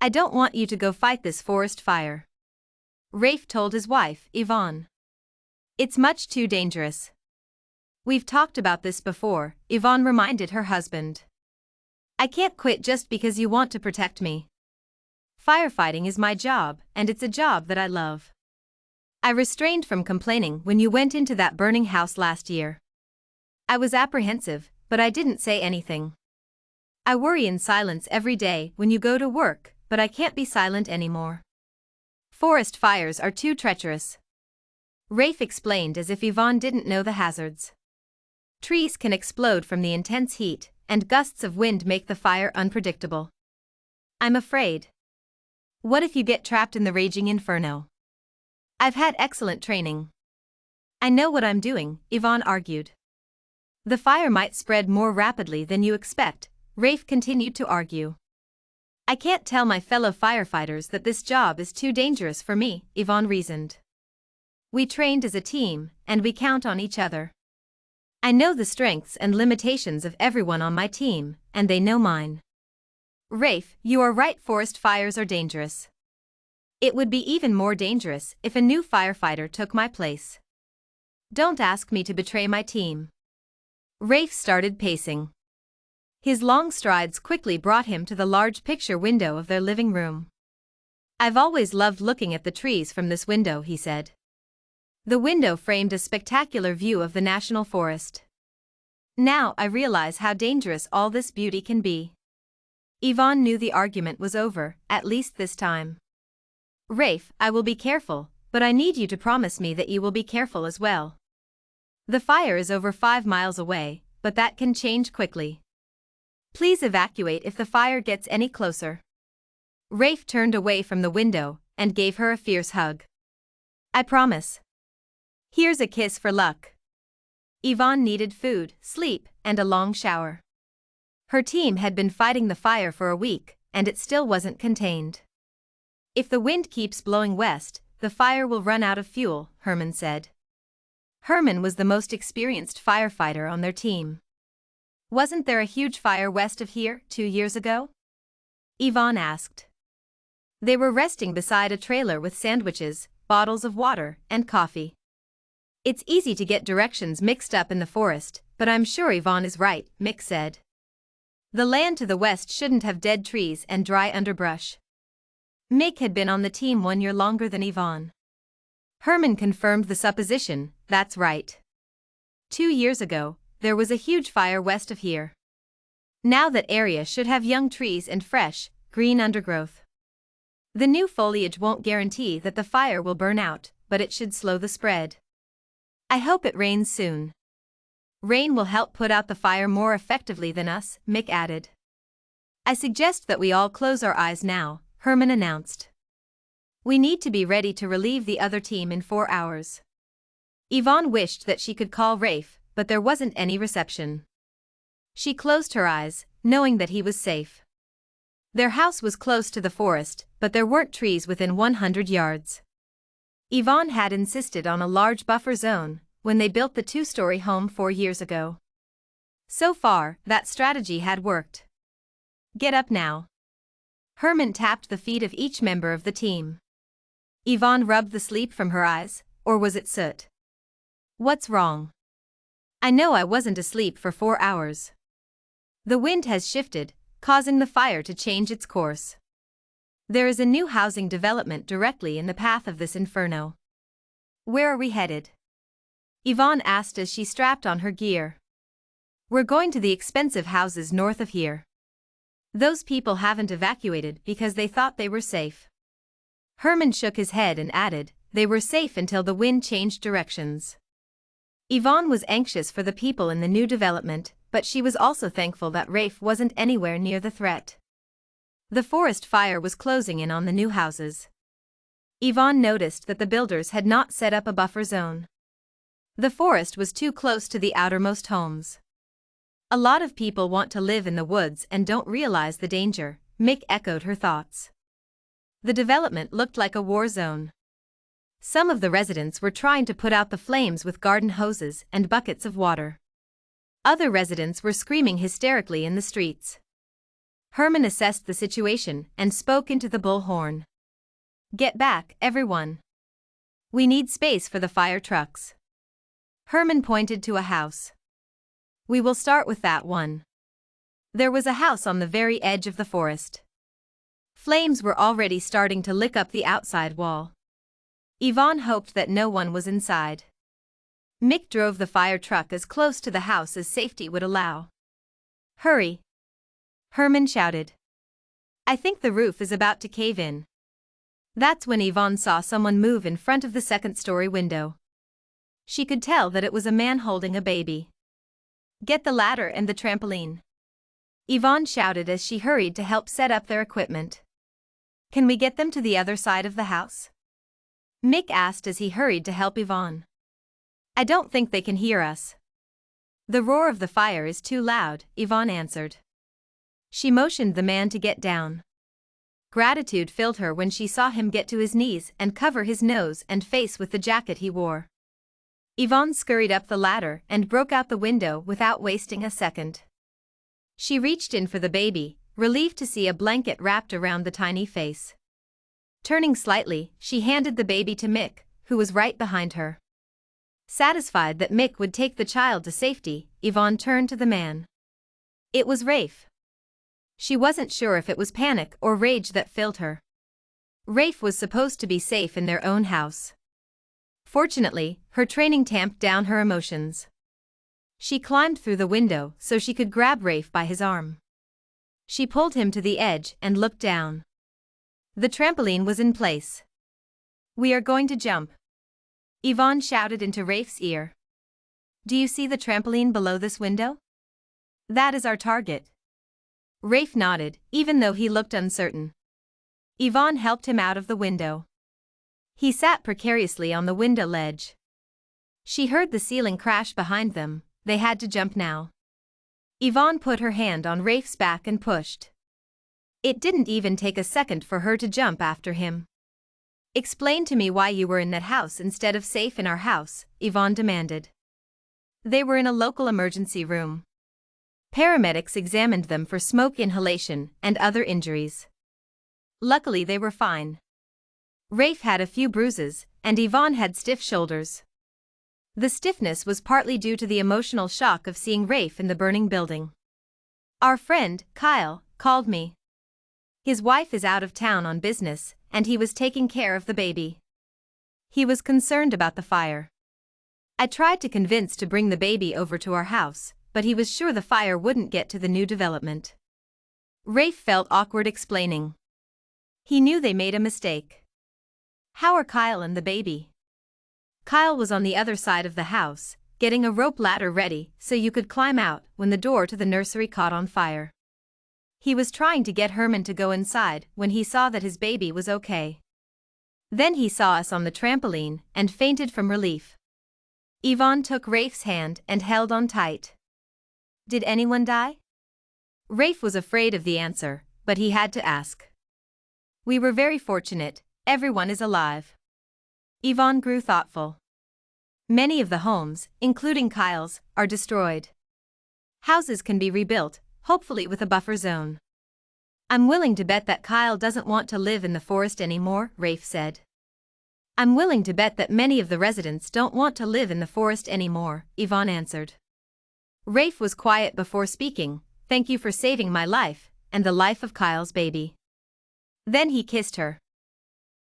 I don't want you to go fight this forest fire, Rafe told his wife, Yvonne. It's much too dangerous. We've talked about this before, Yvonne reminded her husband. I can't quit just because you want to protect me. Firefighting is my job, and it's a job that I love. I refrained from complaining when you went into that burning house last year. I was apprehensive, but I didn't say anything. I worry in silence every day when you go to work, but I can't be silent anymore. Forest fires are too treacherous, Rafe explained as if Yvonne didn't know the hazards. Trees can explode from the intense heat, and gusts of wind make the fire unpredictable. I'm afraid. What if you get trapped in the raging inferno? I've had excellent training. I know what I'm doing, Yvonne argued. The fire might spread more rapidly than you expect, Rafe continued to argue. I can't tell my fellow firefighters that this job is too dangerous for me, Yvonne reasoned. We trained as a team, and we count on each other. I know the strengths and limitations of everyone on my team, and they know mine. Rafe, you are right, forest fires are dangerous. It would be even more dangerous if a new firefighter took my place. Don't ask me to betray my team. Rafe started pacing. His long strides quickly brought him to the large picture window of their living room. I've always loved looking at the trees from this window, he said. The window framed a spectacular view of the national forest. Now I realize how dangerous all this beauty can be. Yvonne knew the argument was over, at least this time. Rafe, I will be careful, but I need you to promise me that you will be careful as well. The fire is over 5 miles away, but that can change quickly. Please evacuate if the fire gets any closer. Rafe turned away from the window and gave her a fierce hug. I promise. Here's a kiss for luck. Yvonne needed food, sleep, and a long shower. Her team had been fighting the fire for a week, and it still wasn't contained. If the wind keeps blowing west, the fire will run out of fuel, Herman said. Herman was the most experienced firefighter on their team. Wasn't there a huge fire west of here 2 years ago? Yvonne asked. They were resting beside a trailer with sandwiches, bottles of water, and coffee. It's easy to get directions mixed up in the forest, but I'm sure Yvonne is right, Mick said. The land to the west shouldn't have dead trees and dry underbrush. Mick had been on the team 1 year longer than Yvonne. Herman confirmed the supposition, that's right. 2 years ago, there was a huge fire west of here. Now that area should have young trees and fresh, green undergrowth. The new foliage won't guarantee that the fire will burn out, but it should slow the spread. I hope it rains soon. Rain will help put out the fire more effectively than us, Mick added. I suggest that we all close our eyes now, Herman announced. We need to be ready to relieve the other team in 4 hours. Yvonne wished that she could call Rafe, but there wasn't any reception. She closed her eyes, knowing that he was safe. Their house was close to the forest, but there weren't trees within 100 yards. Yvonne had insisted on a large buffer zone when they built the 2-story home 4 years ago. So far, that strategy had worked. Get up now. Herman tapped the feet of each member of the team. Yvonne rubbed the sleep from her eyes, or was it soot? What's wrong? I know I wasn't asleep for 4 hours. The wind has shifted, causing the fire to change its course. There is a new housing development directly in the path of this inferno. Where are we headed? Yvonne asked as she strapped on her gear. We're going to the expensive houses north of here. Those people haven't evacuated because they thought they were safe. Herman shook his head and added, they were safe until the wind changed directions. Yvonne was anxious for the people in the new development, but she was also thankful that Rafe wasn't anywhere near the threat. The forest fire was closing in on the new houses. Yvonne noticed that the builders had not set up a buffer zone. The forest was too close to the outermost homes. A lot of people want to live in the woods and don't realize the danger, Mick echoed her thoughts. The development looked like a war zone. Some of the residents were trying to put out the flames with garden hoses and buckets of water. Other residents were screaming hysterically in the streets. Herman assessed the situation and spoke into the bullhorn. Get back, everyone. We need space for the fire trucks. Herman pointed to a house. We will start with that one. There was a house on the very edge of the forest. Flames were already starting to lick up the outside wall. Yvonne hoped that no one was inside. Mick drove the fire truck as close to the house as safety would allow. Hurry! Herman shouted. I think the roof is about to cave in. That's when Yvonne saw someone move in front of the second-story window. She could tell that it was a man holding a baby. Get the ladder and the trampoline. Yvonne shouted as she hurried to help set up their equipment. Can we get them to the other side of the house? Mick asked as he hurried to help Yvonne. I don't think they can hear us. The roar of the fire is too loud, Yvonne answered. She motioned the man to get down. Gratitude filled her when she saw him get to his knees and cover his nose and face with the jacket he wore. Yvonne scurried up the ladder and broke out the window without wasting a second. She reached in for the baby, relieved to see a blanket wrapped around the tiny face. Turning slightly, she handed the baby to Mick, who was right behind her. Satisfied that Mick would take the child to safety, Yvonne turned to the man. It was Rafe. She wasn't sure if it was panic or rage that filled her. Rafe was supposed to be safe in their own house. Fortunately, her training tamped down her emotions. She climbed through the window so she could grab Rafe by his arm. She pulled him to the edge and looked down. The trampoline was in place. We are going to jump. Yvonne shouted into Rafe's ear. Do you see the trampoline below this window? That is our target. Rafe nodded, even though he looked uncertain. Yvonne helped him out of the window. He sat precariously on the window ledge. She heard the ceiling crash behind them. They had to jump now. Yvonne put her hand on Rafe's back and pushed. It didn't even take a second for her to jump after him. Explain to me why you were in that house instead of safe in our house, Yvonne demanded. They were in a local emergency room. Paramedics examined them for smoke inhalation and other injuries. Luckily they were fine. Rafe had a few bruises, and Yvonne had stiff shoulders. The stiffness was partly due to the emotional shock of seeing Rafe in the burning building. Our friend, Kyle, called me. His wife is out of town on business, and he was taking care of the baby. He was concerned about the fire. I tried to convince to bring the baby over to our house, but he was sure the fire wouldn't get to the new development. Rafe felt awkward explaining. He knew they made a mistake. How are Kyle and the baby? Kyle was on the other side of the house, getting a rope ladder ready so you could climb out when the door to the nursery caught on fire. He was trying to get Herman to go inside when he saw that his baby was okay. Then he saw us on the trampoline and fainted from relief. Yvonne took Rafe's hand and held on tight. Did anyone die? Rafe was afraid of the answer, but he had to ask. We were very fortunate, everyone is alive. Yvonne grew thoughtful. Many of the homes, including Kyle's, are destroyed. Houses can be rebuilt, hopefully with a buffer zone. I'm willing to bet that Kyle doesn't want to live in the forest anymore, Rafe said. I'm willing to bet that many of the residents don't want to live in the forest anymore, Yvonne answered. Rafe was quiet before speaking. Thank you for saving my life, and the life of Kyle's baby. Then he kissed her.